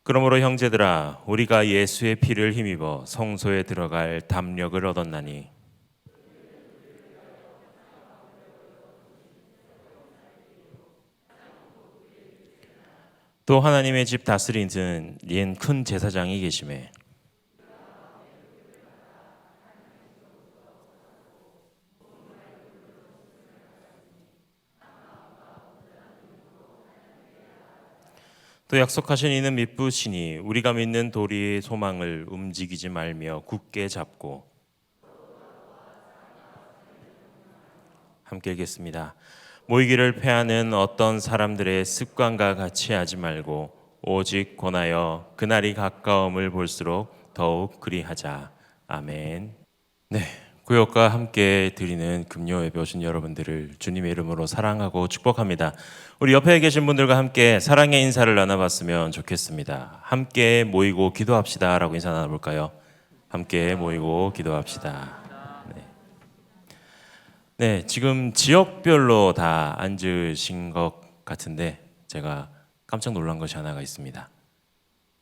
그러므로 형제들아 우리가 예수의 피를 힘입어 성소에 들어갈 담력을 얻었나니 또 하나님의 집 다스리는 큰 제사장이 계심에 또 약속하신 이는 믿으시니 우리가 믿는 도리의 소망을 움직이지 말며 굳게 잡고 함께 읽겠습니다. 모이기를 패하는 어떤 사람들의 습관과 같이 하지 말고 오직 권하여 그날이 가까움을 볼수록 더욱 그리하자. 아멘. 네, 구역과 함께 드리는 금요 예배 오신 여러분들을 주님의 이름으로 사랑하고 축복합니다. 우리 옆에 계신 분들과 함께 사랑의 인사를 나눠봤으면 좋겠습니다. 함께 모이고 기도합시다 라고 인사 나눠볼까요? 함께 모이고 기도합시다. 네, 지금 지역별로 다 앉으신 것 같은데 제가 깜짝 놀란 것이 하나가 있습니다.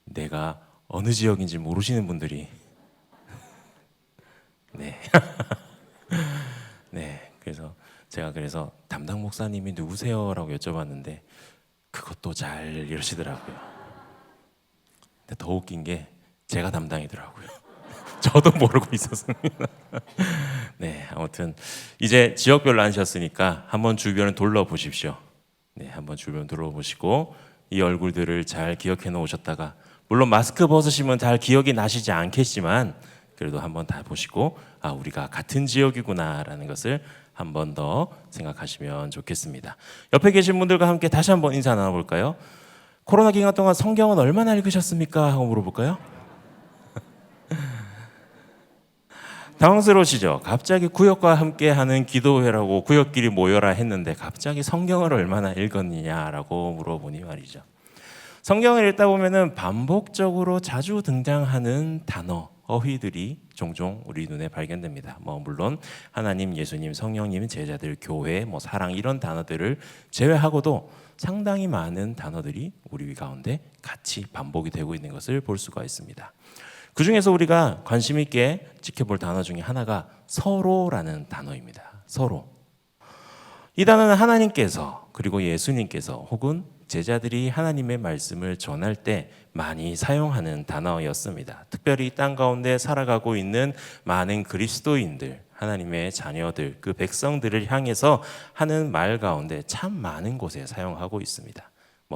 내가 어느 지역인지 모르시는 분들이 네. 네, 제가 담당 목사님이 누구세요?라고 여쭤봤는데 그것도 잘 이러시더라고요. 근데 더 웃긴 게 제가 담당이더라고요. 저도 모르고 있었습니다. 네, 아무튼 이제 지역별로 앉으셨으니까 한번 주변을 둘러보십시오. 네, 한번 주변 둘러보시고 이 얼굴들을 잘 기억해 놓으셨다가 물론 마스크 벗으시면 잘 기억이 나시지 않겠지만 그래도 한번 다 보시고 아 우리가 같은 지역이구나라는 것을 한 번 더 생각하시면 좋겠습니다. 옆에 계신 분들과 함께 다시 한번 인사 나눠볼까요? 코로나 기간 동안 성경은 얼마나 읽으셨습니까? 하고 물어볼까요? 당황스러우시죠? 갑자기 구역과 함께 하는 기도회라고 구역끼리 모여라 했는데 갑자기 성경을 얼마나 읽었느냐라고 물어보니 말이죠. 성경을 읽다 보면은 반복적으로 자주 등장하는 단어, 어휘들이 종종 우리 눈에 발견됩니다. 물론 하나님, 예수님, 성령님, 제자들, 교회, 사랑 이런 단어들을 제외하고도 상당히 많은 단어들이 우리 가운데 같이 반복이 되고 있는 것을 볼 수가 있습니다. 그 중에서 우리가 관심 있게 지켜볼 단어 중에 하나가 서로라는 단어입니다. 서로. 이 단어는 하나님께서 그리고 예수님께서 혹은 제자들이 하나님의 말씀을 전할 때 많이 사용하는 단어였습니다. 특별히 땅 가운데 살아가고 있는 많은 그리스도인들, 하나님의 자녀들, 그 백성들을 향해서 하는 말 가운데 참 많은 곳에 사용하고 있습니다.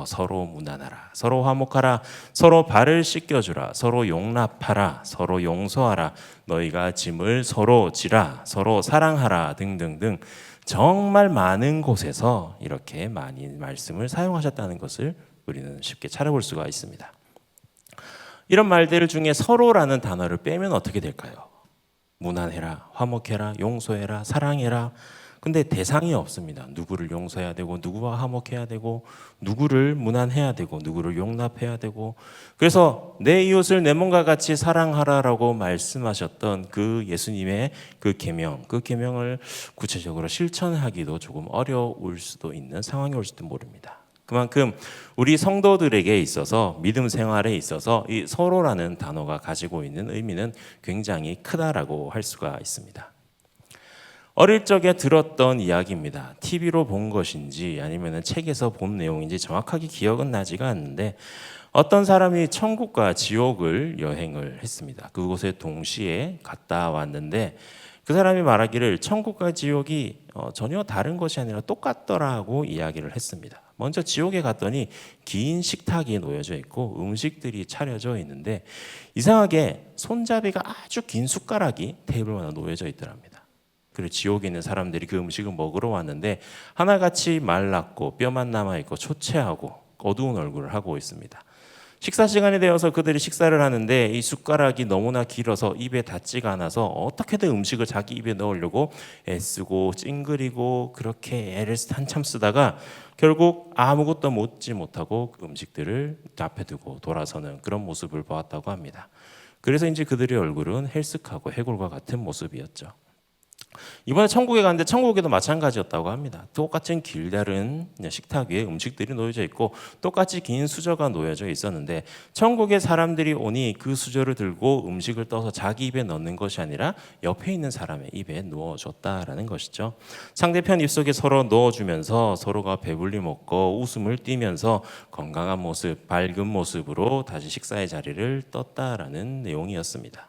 서로 무난하라, 서로 화목하라, 서로 발을 씻겨주라, 서로 용납하라, 서로 용서하라, 너희가 짐을 서로 지라, 서로 사랑하라 등등등 정말 많은 곳에서 이렇게 많이 말씀을 사용하셨다는 것을 우리는 쉽게 찾아볼 수가 있습니다. 이런 말들 중에 서로라는 단어를 빼면 어떻게 될까요? 무난해라, 화목해라, 용서해라, 사랑해라. 근데 대상이 없습니다. 누구를 용서해야 되고 누구와 화목해야 되고 누구를 무난해야 되고 누구를 용납해야 되고 그래서 내 이웃을 내 몸과 같이 사랑하라라고 말씀하셨던 그 예수님의 그 계명을 구체적으로 실천하기도 조금 어려울 수도 있는 상황이 올 수도 모릅니다. 그만큼 우리 성도들에게 있어서 믿음 생활에 있어서 이 서로라는 단어가 가지고 있는 의미는 굉장히 크다라고 할 수가 있습니다. 어릴 적에 들었던 이야기입니다. TV로 본 것인지 아니면 책에서 본 내용인지 정확하게 기억은 나지가 않는데 어떤 사람이 천국과 지옥을 여행을 했습니다. 그곳에 동시에 갔다 왔는데 그 사람이 말하기를 천국과 지옥이 전혀 다른 것이 아니라 똑같더라고 이야기를 했습니다. 먼저 지옥에 갔더니 긴 식탁이 놓여져 있고 음식들이 차려져 있는데 이상하게 손잡이가 아주 긴 숟가락이 테이블마다 놓여져 있더랍니다. 그리고 지옥에 있는 사람들이 그 음식을 먹으러 왔는데 하나같이 말랐고 뼈만 남아있고 초췌하고 어두운 얼굴을 하고 있습니다. 식사 시간이 되어서 그들이 식사를 하는데 이 숟가락이 너무나 길어서 입에 닿지가 않아서 어떻게든 음식을 자기 입에 넣으려고 애쓰고 찡그리고 그렇게 애를 한참 쓰다가 결국 아무것도 먹지 못하고 그 음식들을 앞에 두고 돌아서는 그런 모습을 보았다고 합니다. 그래서 이제 그들의 얼굴은 헬쓱하고 해골과 같은 모습이었죠. 이번에 천국에 갔는데 천국에도 마찬가지였다고 합니다. 똑같은 길다른 식탁 위에 음식들이 놓여져 있고 똑같이 긴 수저가 놓여져 있었는데 천국의 사람들이 오니 그 수저를 들고 음식을 떠서 자기 입에 넣는 것이 아니라 옆에 있는 사람의 입에 넣어줬다라는 것이죠. 상대편 입속에 서로 넣어주면서 서로가 배불리 먹고 웃음을 띠면서 건강한 모습, 밝은 모습으로 다시 식사의 자리를 떴다라는 내용이었습니다.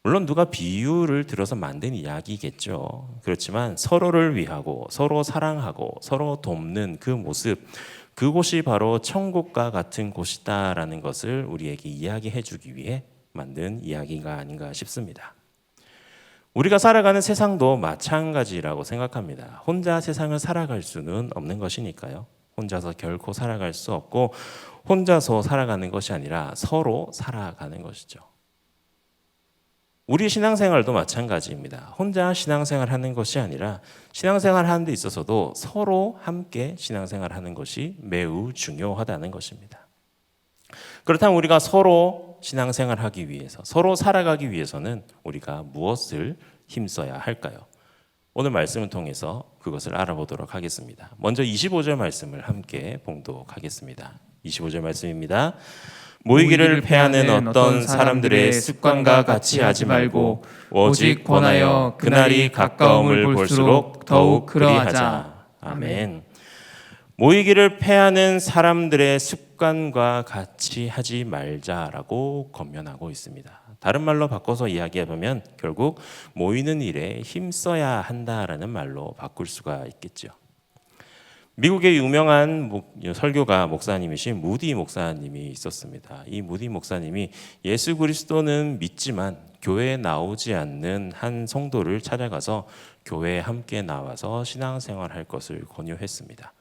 물론 누가 비유를 들어서 만든 이야기겠죠. 그렇지만 서로를 위하고 서로 사랑하고 서로 돕는 그 모습, 그곳이 바로 천국과 같은 곳이다라는 것을 우리에게 이야기해 주기 위해 만든 이야기가 아닌가 싶습니다. 우리가 살아가는 세상도 마찬가지라고 생각합니다. 혼자 세상을 살아갈 수는 없는 것이니까요. 혼자서 결코 살아갈 수 없고 혼자서 살아가는 것이 아니라 서로 살아가는 것이죠. 우리 신앙생활도 마찬가지입니다. 혼자 신앙생활 하는 것이 아니라 신앙생활 하는 데 있어서도 서로 함께 신앙생활 하는 것이 매우 중요하다는 것입니다. 그렇다면 우리가 서로 신앙생활 하기 위해서, 서로 살아가기 위해서는 우리가 무엇을 힘써야 할까요? 오늘 말씀을 통해서 그것을 알아보도록 하겠습니다. 먼저 25절 말씀을 함께 봉독하겠습니다. 25절 말씀입니다. 모이기를 패하는 어떤 사람들의 습관과 같이 하지 말고 오직 권하여 그날이 가까움을 볼수록 더욱 그리하자. 아멘. 모이기를 패하는 사람들의 습관과 같이 하지 말자라고 권면하고 있습니다. 다른 말로 바꿔서 이야기해보면 결국 모이는 일에 힘써야 한다라는 말로 바꿀 수가 있겠죠. 미국의 유명한 설교가 목사님이신 무디 목사님이 있었습니다. 이 무디 목사님이 예수 그리스도는 믿지만 교회에 나오지 않는 한 성도를 찾아가서 교회에 함께 나와서 신앙생활할 것을 권유했습니다.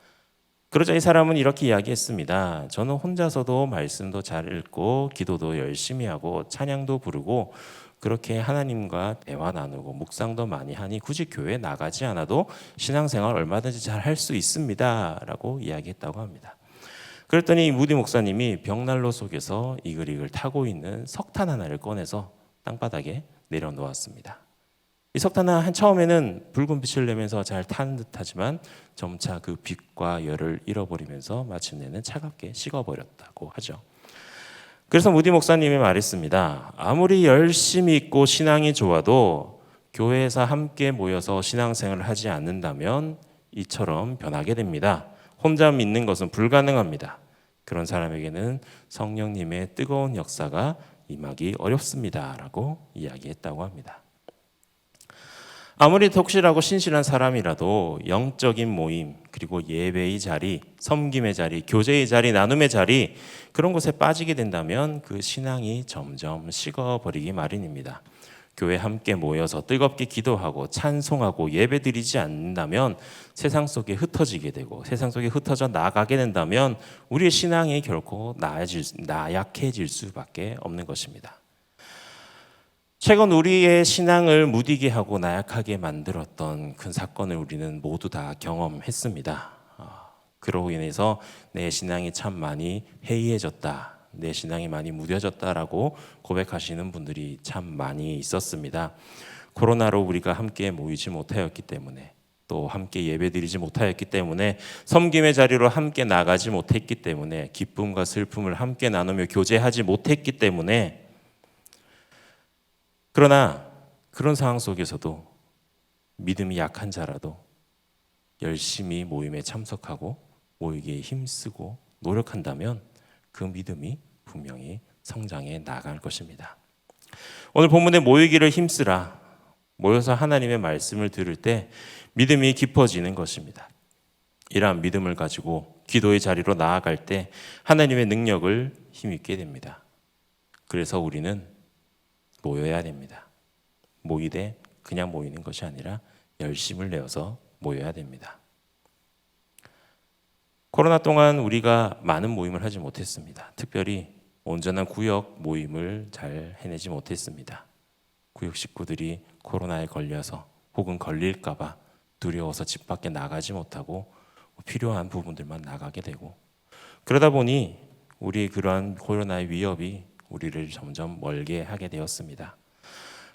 그러자 이 사람은 이렇게 이야기했습니다. 저는 혼자서도 말씀도 잘 읽고 기도도 열심히 하고 찬양도 부르고 그렇게 하나님과 대화 나누고 묵상도 많이 하니 굳이 교회에 나가지 않아도 신앙생활 얼마든지 잘 할 수 있습니다 라고 이야기했다고 합니다. 그랬더니 무디 목사님이 벽난로 속에서 이글이글 타고 있는 석탄 하나를 꺼내서 땅바닥에 내려놓았습니다. 이 석탄은 처음에는 붉은 빛을 내면서 잘 타는 듯하지만 점차 그 빛과 열을 잃어버리면서 마침내는 차갑게 식어버렸다고 하죠. 그래서 무디 목사님이 말했습니다. 아무리 열심히 있고 신앙이 좋아도 교회에서 함께 모여서 신앙생활을 하지 않는다면 이처럼 변하게 됩니다. 혼자 믿는 것은 불가능합니다. 그런 사람에게는 성령님의 뜨거운 역사가 임하기 어렵습니다 라고 이야기했다고 합니다. 아무리 독실하고 신실한 사람이라도 영적인 모임, 그리고 예배의 자리, 섬김의 자리, 교제의 자리, 나눔의 자리 그런 곳에 빠지게 된다면 그 신앙이 점점 식어버리기 마련입니다. 교회 함께 모여서 뜨겁게 기도하고 찬송하고 예배드리지 않는다면 세상 속에 흩어지게 되고 세상 속에 흩어져 나가게 된다면 우리의 신앙이 결코 나약해질 수밖에 없는 것입니다. 최근 우리의 신앙을 무디게 하고 나약하게 만들었던 큰 사건을 우리는 모두 다 경험했습니다. 그로 인해서 내 신앙이 참 많이 해이해졌다, 내 신앙이 많이 무뎌졌다라고 고백하시는 분들이 참 많이 있었습니다. 코로나로 우리가 함께 모이지 못하였기 때문에, 또 함께 예배드리지 못하였기 때문에, 섬김의 자리로 함께 나가지 못했기 때문에, 기쁨과 슬픔을 함께 나누며 교제하지 못했기 때문에, 그러나 그런 상황 속에서도 믿음이 약한 자라도 열심히 모임에 참석하고 모이기에 힘쓰고 노력한다면 그 믿음이 분명히 성장해 나갈 것입니다. 오늘 본문에 모이기를 힘쓰라, 모여서 하나님의 말씀을 들을 때 믿음이 깊어지는 것입니다. 이러한 믿음을 가지고 기도의 자리로 나아갈 때 하나님의 능력을 힘입게 됩니다. 그래서 우리는 모여야 됩니다. 모이되 그냥 모이는 것이 아니라 열심을 내어서 모여야 됩니다. 코로나 동안 우리가 많은 모임을 하지 못했습니다. 특별히 온전한 구역 모임을 잘 해내지 못했습니다. 구역 식구들이 코로나에 걸려서 혹은 걸릴까 봐 두려워서 집 밖에 나가지 못하고 필요한 부분들만 나가게 되고, 그러다 보니 우리 그러한 코로나의 위협이 우리를 점점 멀게 하게 되었습니다.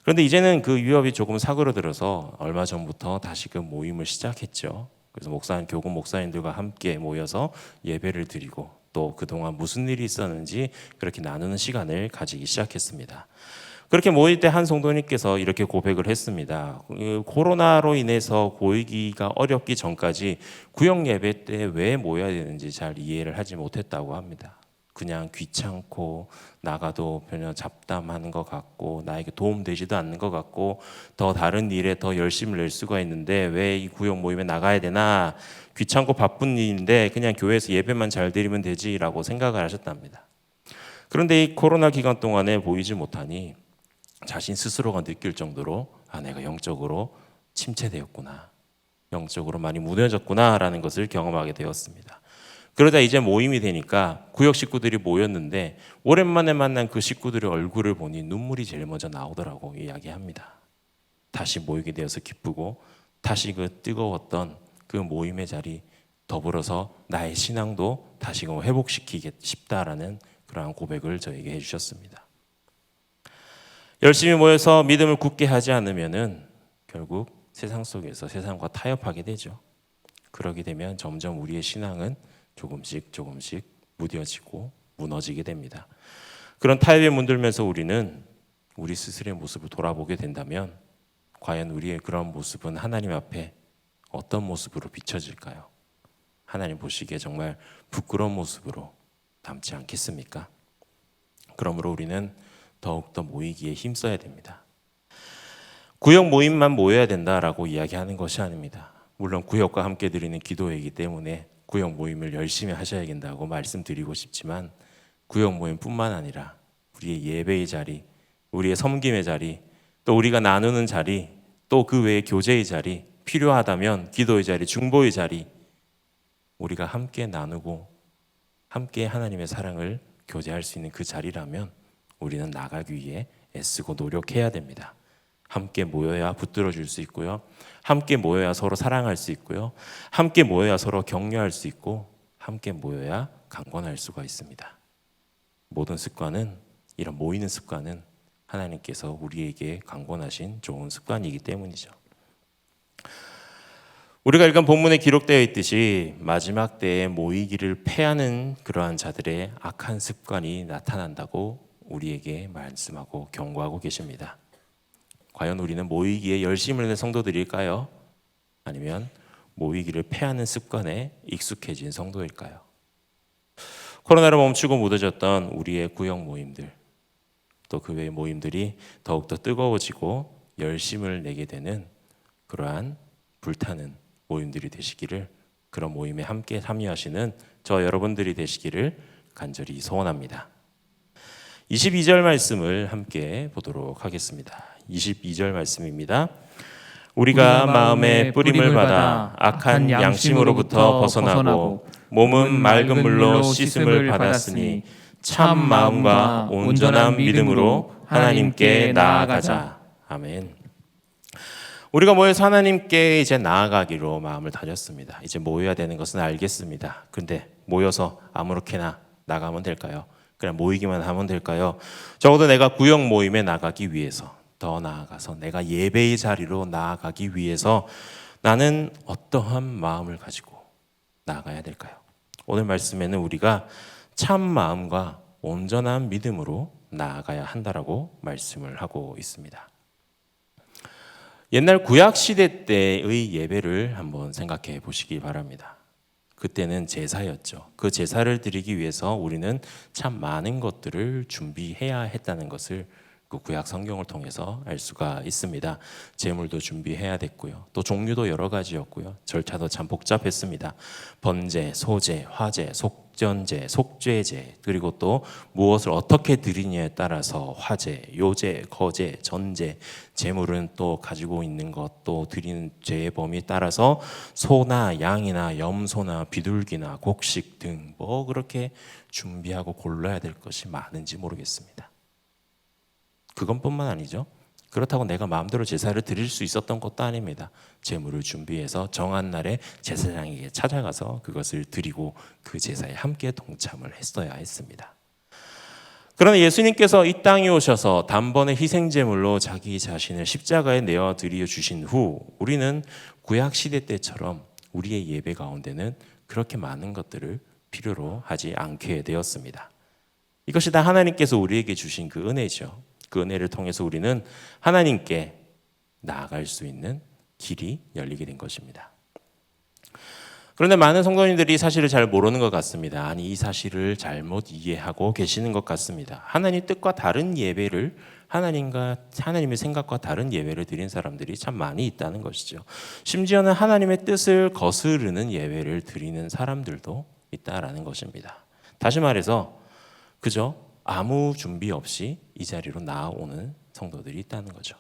그런데 이제는 그 위협이 조금 사그러들어서 얼마 전부터 다시금 모임을 시작했죠. 그래서 교구 목사님들과 함께 모여서 예배를 드리고 또 그동안 무슨 일이 있었는지 그렇게 나누는 시간을 가지기 시작했습니다. 그렇게 모일 때 한 성도님께서 이렇게 고백을 했습니다. 코로나로 인해서 모이기가 어렵기 전까지 구역 예배 때 왜 모여야 되는지 잘 이해를 하지 못했다고 합니다. 그냥 귀찮고 나가도 전혀 잡담하는 것 같고 나에게 도움되지도 않는 것 같고 더 다른 일에 더 열심을 낼 수가 있는데 왜 이 구역 모임에 나가야 되나, 귀찮고 바쁜 일인데 그냥 교회에서 예배만 잘 드리면 되지라고 생각을 하셨답니다. 그런데 이 코로나 기간 동안에 모이지 못하니 자신 스스로가 느낄 정도로 내가 영적으로 침체되었구나, 영적으로 많이 무뎌졌구나라는 것을 경험하게 되었습니다. 그러다 이제 모임이 되니까 구역 식구들이 모였는데 오랜만에 만난 그 식구들의 얼굴을 보니 눈물이 제일 먼저 나오더라고 이야기합니다. 다시 모이게 되어서 기쁘고 다시 그 뜨거웠던 그 모임의 자리, 더불어서 나의 신앙도 다시금 회복시키고 싶다라는 그러한 고백을 저에게 해주셨습니다. 열심히 모여서 믿음을 굳게 하지 않으면은 결국 세상 속에서 세상과 타협하게 되죠. 그러게 되면 점점 우리의 신앙은 조금씩 무뎌지고 무너지게 됩니다. 그런 타협에 문들면서 우리는 우리 스스로의 모습을 돌아보게 된다면 과연 우리의 그런 모습은 하나님 앞에 어떤 모습으로 비춰질까요? 하나님 보시기에 정말 부끄러운 모습으로 남지 않겠습니까? 그러므로 우리는 더욱더 모이기에 힘써야 됩니다. 구역 모임만 모여야 된다라고 이야기하는 것이 아닙니다. 물론 구역과 함께 드리는 기도회이기 때문에 구역 모임을 열심히 하셔야 된다고 말씀드리고 싶지만 구역 모임뿐만 아니라 우리의 예배의 자리, 우리의 섬김의 자리, 또 우리가 나누는 자리, 또 그 외의 교제의 자리, 필요하다면 기도의 자리, 중보의 자리, 우리가 함께 나누고 함께 하나님의 사랑을 교제할 수 있는 그 자리라면 우리는 나가기 위해 애쓰고 노력해야 됩니다. 함께 모여야 붙들어줄 수 있고요. 함께 모여야 서로 사랑할 수 있고요. 함께 모여야 서로 격려할 수 있고 함께 모여야 강권할 수가 있습니다. 모든 습관은, 이런 모이는 습관은 하나님께서 우리에게 강권하신 좋은 습관이기 때문이죠. 우리가 읽은 본문에 기록되어 있듯이 마지막 때에 모이기를 패하는 그러한 자들의 악한 습관이 나타난다고 우리에게 말씀하고 경고하고 계십니다. 과연 우리는 모이기에 열심을 낸 성도들일까요? 아니면 모이기를 패하는 습관에 익숙해진 성도일까요? 코로나로 멈추고 무뎌졌던 우리의 구역 모임들, 또 그 외의 모임들이 더욱더 뜨거워지고 열심을 내게 되는 그러한 불타는 모임들이 되시기를, 그런 모임에 함께 참여하시는 저 여러분들이 되시기를 간절히 소원합니다. 22절 말씀을 함께 보도록 하겠습니다. 22절 말씀입니다. 우리가 마음의 뿌림을 받아 악한 양심으로부터 벗어나고 몸은 맑은 물로 씻음을 받았으니 참 마음과 온전한 믿음으로 하나님께 나아가자. 아멘. 우리가 모여서 하나님께 이제 나아가기로 마음을 다졌습니다. 이제 모여야 되는 것은 알겠습니다. 근데 모여서 아무렇게나 나가면 될까요? 그냥 모이기만 하면 될까요? 적어도 내가 구역 모임에 나가기 위해서, 더 나아가서 내가 예배의 자리로 나아가기 위해서 나는 어떠한 마음을 가지고 나아가야 될까요? 오늘 말씀에는 우리가 참 마음과 온전한 믿음으로 나아가야 한다라고 말씀을 하고 있습니다. 옛날 구약 시대 때의 예배를 한번 생각해 보시기 바랍니다. 그때는 제사였죠. 그 제사를 드리기 위해서 우리는 참 많은 것들을 준비해야 했다는 것을 그 구약 성경을 통해서 알 수가 있습니다. 제물도 준비해야 됐고요. 또 종류도 여러 가지였고요. 절차도 참 복잡했습니다. 번제, 소제, 화제, 속전제, 속죄제, 그리고 또 무엇을 어떻게 드리냐에 따라서 화제, 요제, 거제, 전제, 제물은 또 가지고 있는 것, 또 드리는 죄의 범위에 따라서 소나 양이나 염소나 비둘기나 곡식 등 뭐 그렇게 준비하고 골라야 될 것이 많은지 모르겠습니다. 그것뿐만 아니죠. 그렇다고 내가 마음대로 제사를 드릴 수 있었던 것도 아닙니다. 제물을 준비해서 정한 날에 제사장에게 찾아가서 그것을 드리고 그 제사에 함께 동참을 했어야 했습니다. 그러나 예수님께서 이 땅에 오셔서 단번에 희생제물로 자기 자신을 십자가에 내어드려 주신 후 우리는 구약 시대 때처럼 우리의 예배 가운데는 그렇게 많은 것들을 필요로 하지 않게 되었습니다. 이것이 다 하나님께서 우리에게 주신 그 은혜죠. 그 은혜를 통해서 우리는 하나님께 나아갈 수 있는 길이 열리게 된 것입니다. 그런데 많은 성도님들이 사실을 잘 모르는 것 같습니다. 아니, 이 사실을 잘못 이해하고 계시는 것 같습니다. 하나님 뜻과 다른 예배를 하나님의 생각과 다른 예배를 드린 사람들이 참 많이 있다는 것이죠. 심지어는 하나님의 뜻을 거스르는 예배를 드리는 사람들도 있다라는 것입니다. 다시 말해서 그저 아무 준비 없이 이 자리로 나아오는 성도들이 있다는 거죠.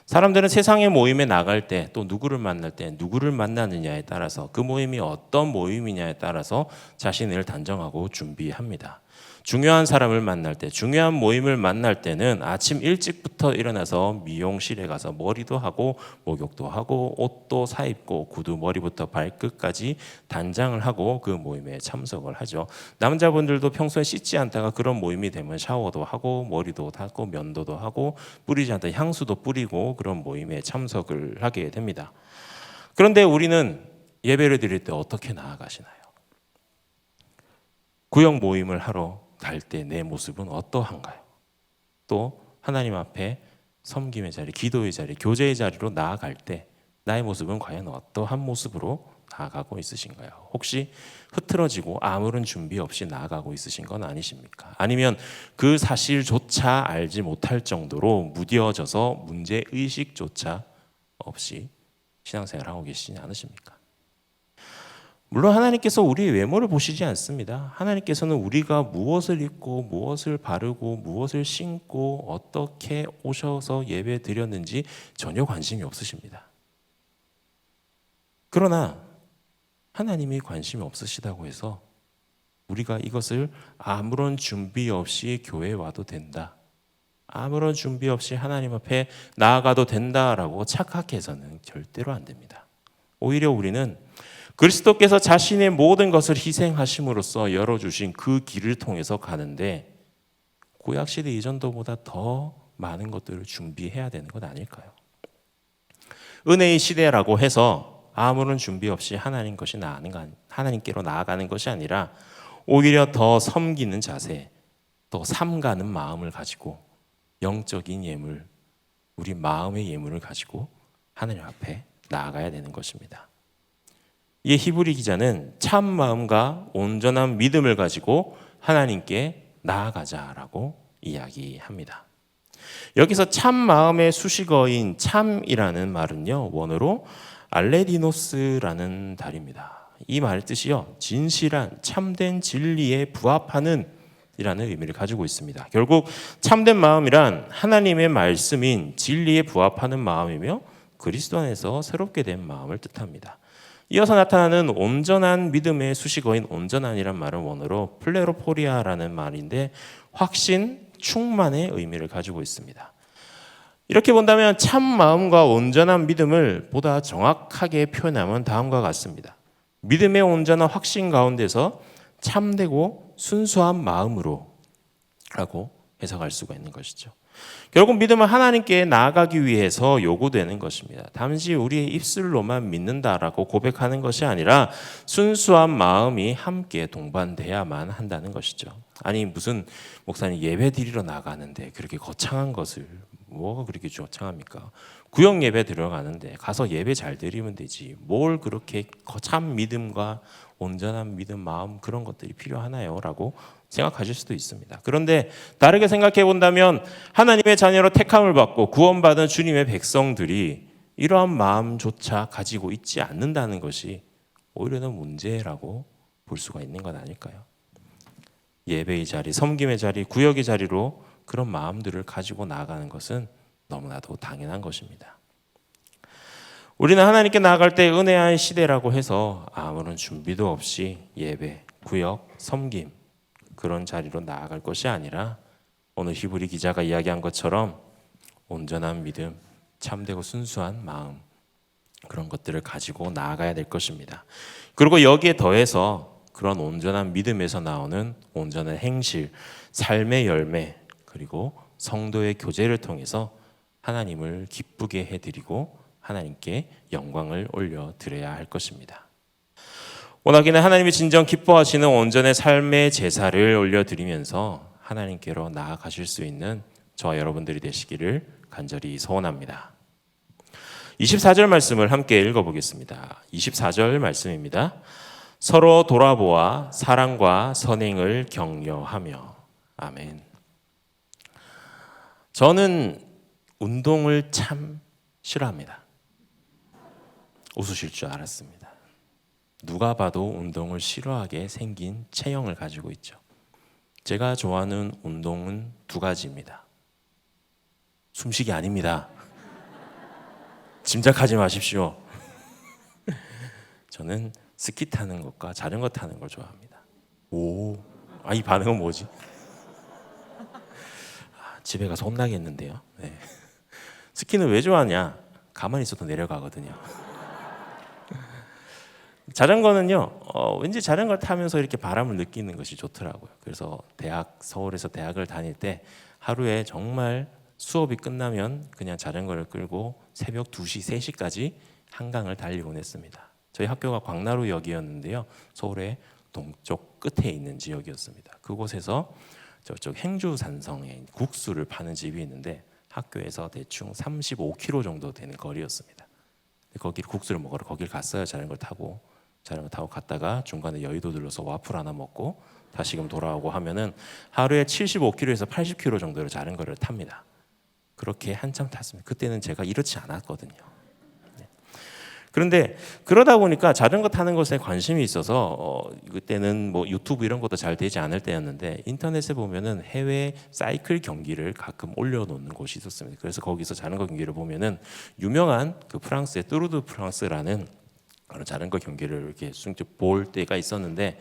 사람들은 세상의 모임에 나갈 때 또 누구를 만날 때 누구를 만나느냐에 따라서 그 모임이 어떤 모임이냐에 따라서 자신을 단정하고 준비합니다. 중요한 사람을 만날 때, 중요한 모임을 만날 때는 아침 일찍부터 일어나서 미용실에 가서 머리도 하고 목욕도 하고 옷도 사입고 구두 머리부터 발끝까지 단장을 하고 그 모임에 참석을 하죠. 남자분들도 평소에 씻지 않다가 그런 모임이 되면 샤워도 하고 머리도 닦고 면도도 하고 뿌리지 않다 향수도 뿌리고 그런 모임에 참석을 하게 됩니다. 그런데 우리는 예배를 드릴 때 어떻게 나아가시나요? 구역 모임을 하러 갈 때 내 모습은 어떠한가요? 또 하나님 앞에 섬김의 자리, 기도의 자리, 교제의 자리로 나아갈 때 나의 모습은 과연 어떠한 모습으로 나아가고 있으신가요? 혹시 흐트러지고 아무런 준비 없이 나아가고 있으신 건 아니십니까? 아니면 그 사실조차 알지 못할 정도로 무뎌져서 문제의식조차 없이 신앙생활을 하고 계시지 않으십니까? 물론 하나님께서 우리의 외모를 보시지 않습니다. 하나님께서는 우리가 무엇을 입고 무엇을 바르고 무엇을 신고 어떻게 오셔서 예배 드렸는지 전혀 관심이 없으십니다. 그러나 하나님이 관심이 없으시다고 해서 우리가 이것을 아무런 준비 없이 교회에 와도 된다, 아무런 준비 없이 하나님 앞에 나아가도 된다라고 착각해서는 절대로 안 됩니다. 오히려 우리는 그리스도께서 자신의 모든 것을 희생하심으로써 열어주신 그 길을 통해서 가는데 구약시대 이전도보다 더 많은 것들을 준비해야 되는 것 아닐까요? 은혜의 시대라고 해서 아무런 준비 없이 하나님께로 나아가는 것이 아니라 오히려 더 섬기는 자세, 또 삼가는 마음을 가지고 영적인 예물, 우리 마음의 예물을 가지고 하나님 앞에 나아가야 되는 것입니다. 이 히브리 기자는 참 마음과 온전한 믿음을 가지고 하나님께 나아가자라고 이야기합니다. 여기서 참 마음의 수식어인 참이라는 말은요, 원어로 알레디노스라는 단어입니다. 이 말 뜻이요, 진실한 참된 진리에 부합하는 이라는 의미를 가지고 있습니다. 결국 참된 마음이란 하나님의 말씀인 진리에 부합하는 마음이며 그리스도 안에서 새롭게 된 마음을 뜻합니다. 이어서 나타나는 온전한 믿음의 수식어인 온전한이란 말은 원어로 플레로포리아라는 말인데 확신, 충만의 의미를 가지고 있습니다. 이렇게 본다면 참 마음과 온전한 믿음을 보다 정확하게 표현하면 다음과 같습니다. 믿음의 온전한 확신 가운데서 참되고 순수한 마음으로 라고 해석할 수가 있는 것이죠. 결국 믿음은 하나님께 나아가기 위해서 요구되는 것입니다. 단지 우리의 입술로만 믿는다라고 고백하는 것이 아니라 순수한 마음이 함께 동반돼야만 한다는 것이죠. 아니 무슨 목사님 예배 드리러 나가는데 그렇게 거창한 것을 뭐가 그렇게 거창합니까? 구역 예배 들어가는데 가서 예배 잘 드리면 되지. 뭘 그렇게 참 믿음과 온전한 믿음, 마음 그런 것들이 필요하나요? 라고 생각하실 수도 있습니다. 그런데 다르게 생각해 본다면 하나님의 자녀로 택함을 받고 구원받은 주님의 백성들이 이러한 마음조차 가지고 있지 않는다는 것이 오히려 더 문제라고 볼 수가 있는 것 아닐까요? 예배의 자리, 섬김의 자리, 구역의 자리로 그런 마음들을 가지고 나아가는 것은 너무나도 당연한 것입니다. 우리는 하나님께 나아갈 때 은혜한 시대라고 해서 아무런 준비도 없이 예배, 구역, 섬김 그런 자리로 나아갈 것이 아니라 오늘 히브리 기자가 이야기한 것처럼 온전한 믿음, 참되고 순수한 마음 그런 것들을 가지고 나아가야 될 것입니다. 그리고 여기에 더해서 그런 온전한 믿음에서 나오는 온전한 행실, 삶의 열매 그리고 성도의 교제를 통해서 하나님을 기쁘게 해드리고 하나님께 영광을 올려드려야 할 것입니다. 원하기는 하나님이 진정 기뻐하시는 온전의 삶의 제사를 올려드리면서 하나님께로 나아가실 수 있는 저와 여러분들이 되시기를 간절히 소원합니다. 24절 말씀을 함께 읽어보겠습니다. 24절 말씀입니다. 서로 돌아보아 사랑과 선행을 격려하며. 아멘. 저는 운동을 참 싫어합니다. 웃으실 줄 알았습니다. 누가 봐도 운동을 싫어하게 생긴 체형을 가지고 있죠. 제가 좋아하는 운동은 두 가지입니다. 숨쉬기 아닙니다. 짐작하지 마십시오. 저는 스키 타는 것과 자전거 타는 걸 좋아합니다. 오, 이 반응은 뭐지? 집에 가서 혼나겠는데요. 네. 스키는 왜 좋아하냐? 가만히 있어도 내려가거든요. 자전거는요, 왠지 자전거를 타면서 이렇게 바람을 느끼는 것이 좋더라고요. 그래서 서울에서 대학을 다닐 때 하루에 정말 수업이 끝나면 그냥 자전거를 끌고 새벽 2시, 3시까지 한강을 달리곤 했습니다. 저희 학교가 광나루역이었는데요. 서울의 동쪽 끝에 있는 지역이었습니다. 그곳에서 저쪽 행주산성에 국수를 파는 집이 있는데 학교에서 대충 35km 정도 되는 거리였습니다. 거기 국수를 먹으러 거길 갔어요. 자전거 타고 갔다가 중간에 여의도 들러서 와플 하나 먹고 다시금 돌아오고 하면은 하루에 75km에서 80km 정도를 자전거를 탑니다. 그렇게 한참 탔습니다. 그때는 제가 이렇지 않았거든요. 그런데 그러다 보니까 자전거 타는 것에 관심이 있어서 그때는 뭐 유튜브 이런 것도 잘 되지 않을 때였는데 인터넷에 보면은 해외 사이클 경기를 가끔 올려놓는 곳이 있었습니다. 그래서 거기서 자전거 경기를 보면은 유명한 그 프랑스의 뚜르드 프랑스라는 그런 자전거 경기를 이렇게 볼 때가 있었는데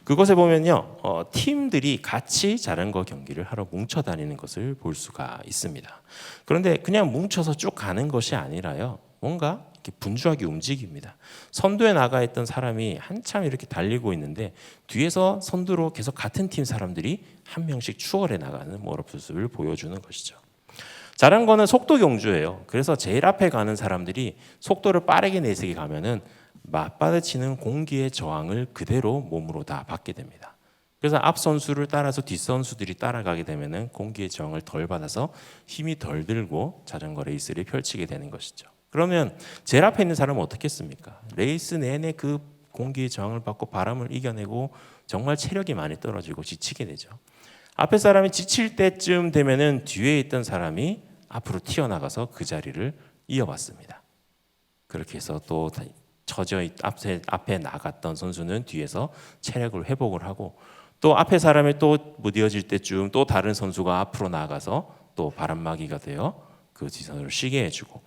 그곳에 보면요 팀들이 같이 자전거 경기를 하러 뭉쳐 다니는 것을 볼 수가 있습니다. 그런데 그냥 뭉쳐서 쭉 가는 것이 아니라요 뭔가 이렇게 분주하게 움직입니다. 선두에 나가 있던 사람이 한참 이렇게 달리고 있는데 뒤에서 선두로 계속 같은 팀 사람들이 한 명씩 추월해 나가는 모습을 보여주는 것이죠. 자전거는 속도 경주예요. 그래서 제일 앞에 가는 사람들이 속도를 빠르게 내세게 가면은 맞받아치는 공기의 저항을 그대로 몸으로 다 받게 됩니다. 그래서 앞 선수를 따라서 뒷 선수들이 따라가게 되면은 공기의 저항을 덜 받아서 힘이 덜 들고 자전거 레이스를 펼치게 되는 것이죠. 그러면 제일 앞에 있는 사람은 어떻겠습니까? 레이스 내내 그 공기의 저항을 받고 바람을 이겨내고 정말 체력이 많이 떨어지고 지치게 되죠. 앞에 사람이 지칠 때쯤 되면은 뒤에 있던 사람이 앞으로 튀어나가서 그 자리를 이어받습니다. 그렇게 해서 또 앞에 나갔던 선수는 뒤에서 체력을 회복을 하고 또 앞에 사람이 또 무뎌질 때쯤 또 다른 선수가 앞으로 나가서 또 바람막이가 되어 그 지선을 쉬게 해주고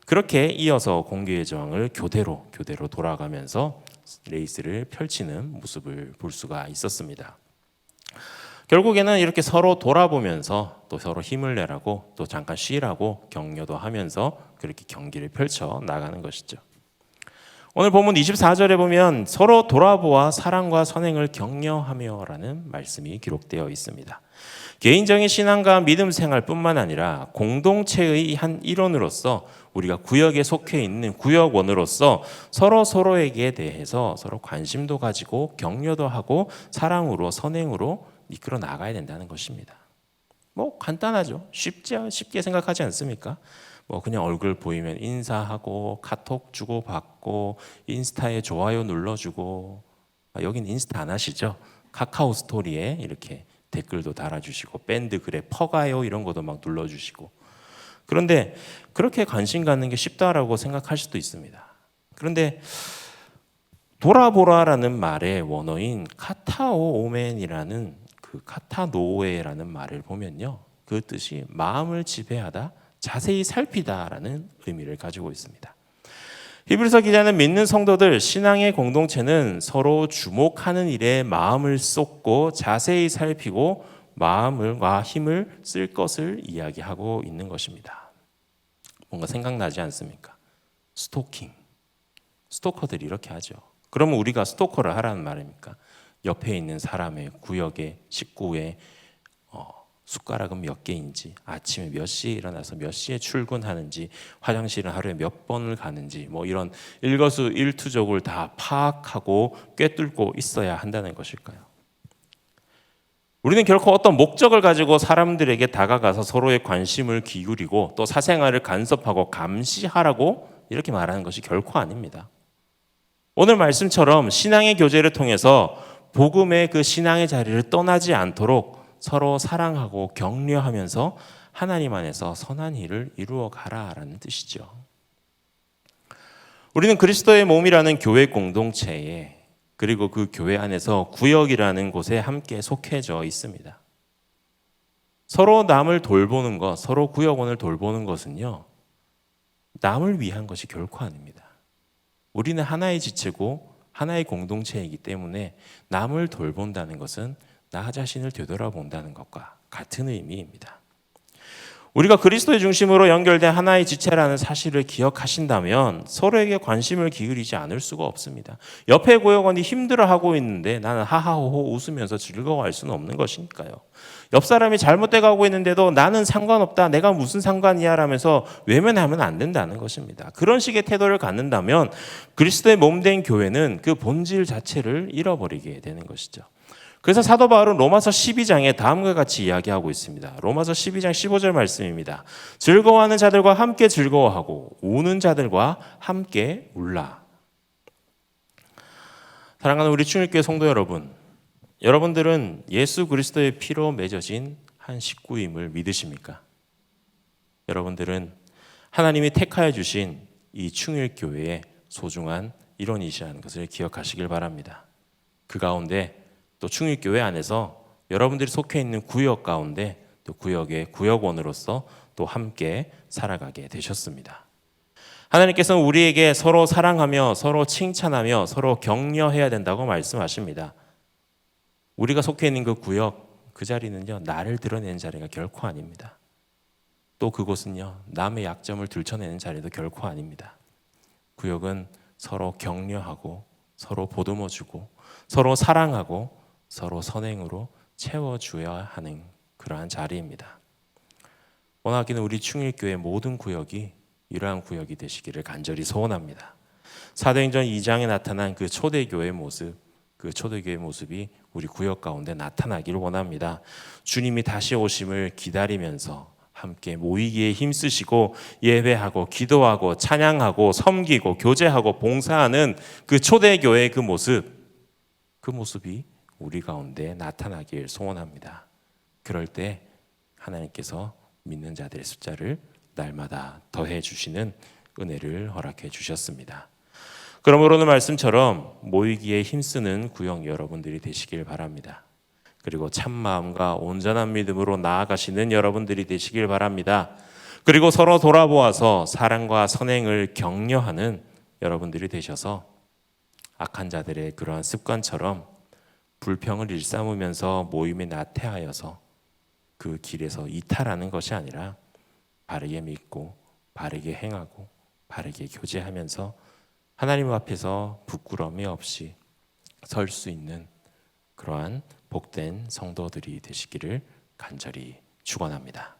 그렇게 이어서 공기의 저항을 교대로 돌아가면서 레이스를 펼치는 모습을 볼 수가 있었습니다. 결국에는 이렇게 서로 돌아보면서 또 서로 힘을 내라고 또 잠깐 쉬라고 격려도 하면서 그렇게 경기를 펼쳐 나가는 것이죠. 오늘 본문 24절에 보면 서로 돌아보아 사랑과 선행을 격려하며라는 말씀이 기록되어 있습니다. 개인적인 신앙과 믿음 생활뿐만 아니라 공동체의 한 일원으로서 우리가 구역에 속해 있는 구역원으로서 서로에게 대해서 서로 관심도 가지고 격려도 하고 사랑으로 선행으로 이끌어 나가야 된다는 것입니다. 뭐 간단하죠. 쉽게 생각하지 않습니까? 뭐 그냥 얼굴 보이면 인사하고 카톡 주고받고 인스타에 좋아요 눌러주고 여긴 인스타 안 하시죠? 카카오 스토리에 이렇게 댓글도 달아주시고 밴드 글에 퍼가요 이런 것도 막 눌러주시고 그런데 그렇게 관심 갖는 게 쉽다라고 생각할 수도 있습니다. 그런데 돌아보라라는 말의 원어인 카타오오멘이라는 그 카타노에라는 말을 보면요 그 뜻이 마음을 지배하다 자세히 살피다라는 의미를 가지고 있습니다. 히브리서 기자는 믿는 성도들 신앙의 공동체는 서로 주목하는 일에 마음을 쏟고 자세히 살피고 마음과 힘을 쓸 것을 이야기하고 있는 것입니다. 뭔가 생각나지 않습니까? 스토커들이 이렇게 하죠. 그러면 우리가 스토커를 하라는 말입니까? 옆에 있는 사람의 구역의 식구의 숟가락은 몇 개인지, 아침에 몇 시에 일어나서 몇 시에 출근하는지, 화장실은 하루에 몇 번을 가는지, 뭐 이런 일거수일투족을 다 파악하고 꿰뚫고 있어야 한다는 것일까요? 우리는 결코 어떤 목적을 가지고 사람들에게 다가가서 서로의 관심을 기울이고 또 사생활을 간섭하고 감시하라고 이렇게 말하는 것이 결코 아닙니다. 오늘 말씀처럼 신앙의 교제를 통해서 복음의 그 신앙의 자리를 떠나지 않도록 서로 사랑하고 격려하면서 하나님 안에서 선한 일을 이루어 가라라는 뜻이죠. 우리는 그리스도의 몸이라는 교회 공동체에, 그리고 그 교회 안에서 구역이라는 곳에 함께 속해져 있습니다. 서로 남을 돌보는 것, 서로 구역원을 돌보는 것은요, 남을 위한 것이 결코 아닙니다. 우리는 하나의 지체고 하나의 공동체이기 때문에 남을 돌본다는 것은 나 자신을 되돌아본다는 것과 같은 의미입니다. 우리가 그리스도의 중심으로 연결된 하나의 지체라는 사실을 기억하신다면 서로에게 관심을 기울이지 않을 수가 없습니다. 옆에 구역원이 힘들어하고 있는데 나는 하하호호 웃으면서 즐거워할 수는 없는 것이니까요. 옆 사람이 잘못돼 가고 있는데도 나는 상관없다, 내가 무슨 상관이야 라면서 외면하면 안 된다는 것입니다. 그런 식의 태도를 갖는다면 그리스도의 몸된 교회는 그 본질 자체를 잃어버리게 되는 것이죠. 그래서 사도 바울은 로마서 12장에 다음과 같이 이야기하고 있습니다. 로마서 12장 15절 말씀입니다. 즐거워하는 자들과 함께 즐거워하고 우는 자들과 함께 울라. 사랑하는 우리 충일교회 성도 여러분, 여러분들은 예수 그리스도의 피로 맺어진 한 식구임을 믿으십니까? 여러분들은 하나님이 택하여 주신 이 충일교회의 소중한 일원이시라는 것을 기억하시길 바랍니다. 그 가운데 또 충일교회 안에서 여러분들이 속해 있는 구역 가운데 또 구역의 구역원으로서 또 함께 살아가게 되셨습니다. 하나님께서는 우리에게 서로 사랑하며 서로 칭찬하며 서로 격려해야 된다고 말씀하십니다. 우리가 속해 있는 그 구역, 그 자리는요, 나를 드러내는 자리가 결코 아닙니다. 또 그곳은요, 남의 약점을 들춰내는 자리도 결코 아닙니다. 구역은 서로 격려하고 서로 보듬어주고 서로 사랑하고 서로 선행으로 채워줘야 하는 그러한 자리입니다. 원하기는 우리 충일교회 모든 구역이 이러한 구역이 되시기를 간절히 소원합니다. 사도행전 2장에 나타난 그 초대교회의 모습, 그 초대교회의 모습이 우리 구역 가운데 나타나기를 원합니다. 주님이 다시 오심을 기다리면서 함께 모이기에 힘쓰시고 예배하고 기도하고 찬양하고 섬기고 교제하고 봉사하는 그 초대교회의 그 모습이 우리 가운데 나타나길 소원합니다. 그럴 때 하나님께서 믿는 자들의 숫자를 날마다 더해 주시는 은혜를 허락해 주셨습니다. 그러므로 오늘 말씀처럼 모이기에 힘쓰는 구역 여러분들이 되시길 바랍니다. 그리고 참마음과 온전한 믿음으로 나아가시는 여러분들이 되시길 바랍니다. 그리고 서로 돌아보아서 사랑과 선행을 격려하는 여러분들이 되셔서 악한 자들의 그러한 습관처럼 불평을 일삼으면서 모임에 나태하여서 그 길에서 이탈하는 것이 아니라 바르게 믿고 바르게 행하고 바르게 교제하면서 하나님 앞에서 부끄러움이 없이 설 수 있는 그러한 복된 성도들이 되시기를 간절히 축원합니다.